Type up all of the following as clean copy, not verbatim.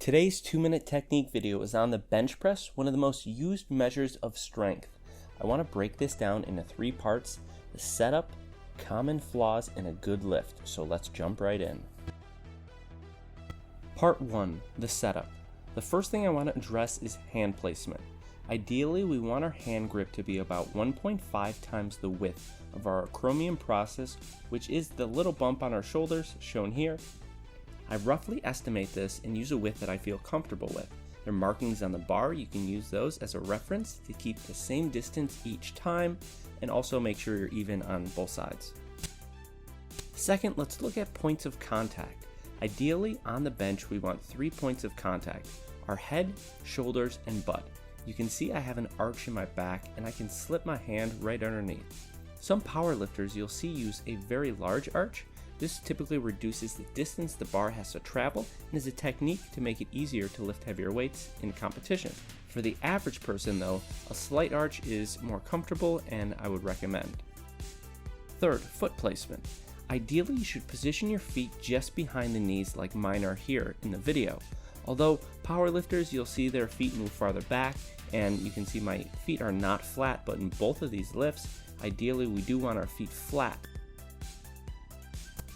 Today's 2-minute technique video is on the bench press, one of the most used measures of strength. I want to break this down into 3 parts: the setup, common flaws, and a good lift. So let's jump right in. Part 1, the setup. The first thing I want to address is hand placement. Ideally, we want our hand grip to be about 1.5 times the width of our acromion process, which is the little bump on our shoulders shown here. I roughly estimate this and use a width that I feel comfortable with. There are markings on the bar. You can use those as a reference to keep the same distance each time, and also make sure you're even on both sides. Second, let's look at points of contact. Ideally, on the bench, we want 3 points of contact: our head, shoulders, and butt. You can see I have an arch in my back, and I can slip my hand right underneath. Some powerlifters you'll see use a very large arch. This typically reduces the distance the bar has to travel and is a technique to make it easier to lift heavier weights in competition. For the average person though, a slight arch is more comfortable and I would recommend. Third, foot placement. Ideally, you should position your feet just behind the knees like mine are here in the video. Although powerlifters, you'll see their feet move farther back, and you can see my feet are not flat, but in both of these lifts, ideally we do want our feet flat.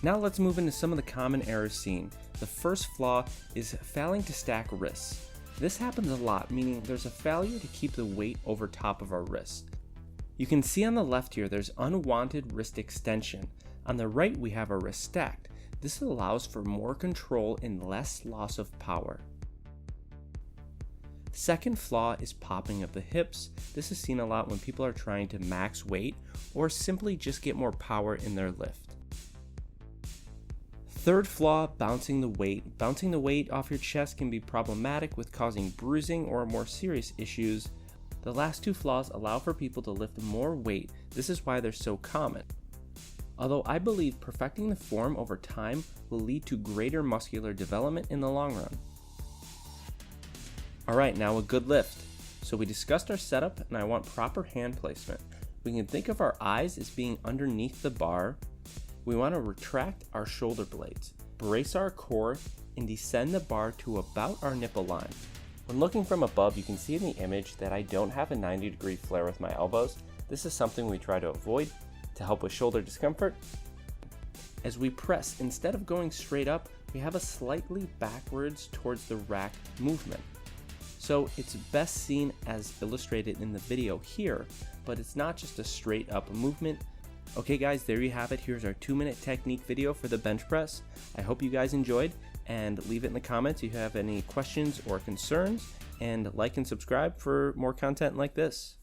Now let's move into some of the common errors seen. The first flaw is failing to stack wrists. This happens a lot, meaning there's a failure to keep the weight over top of our wrist. You can see on the left here there's unwanted wrist extension. On the right we have our wrist stacked. This allows for more control and less loss of power. Second flaw is popping of the hips. This is seen a lot when people are trying to max weight or simply just get more power in their lift. Third flaw, bouncing the weight. Bouncing the weight off your chest can be problematic with causing bruising or more serious issues. The last 2 flaws allow for people to lift more weight. This is why they're so common. Although I believe perfecting the form over time will lead to greater muscular development in the long run. Alright, now a good lift. So we discussed our setup and I want proper hand placement. We can think of our eyes as being underneath the bar. We want to retract our shoulder blades, brace our core, and descend the bar to about our nipple line. When looking from above, you can see in the image that I don't have a 90-degree flare with my elbows. This is something we try to avoid to help with shoulder discomfort. As we press, instead of going straight up, we have a slightly backwards towards the rack movement. So it's best seen as illustrated in the video here, but it's not just a straight up movement. Okay guys, there you have it. Here's our 2-minute technique video for the bench press. I hope you guys enjoyed, and leave it in the comments if you have any questions or concerns, and like and subscribe for more content like this.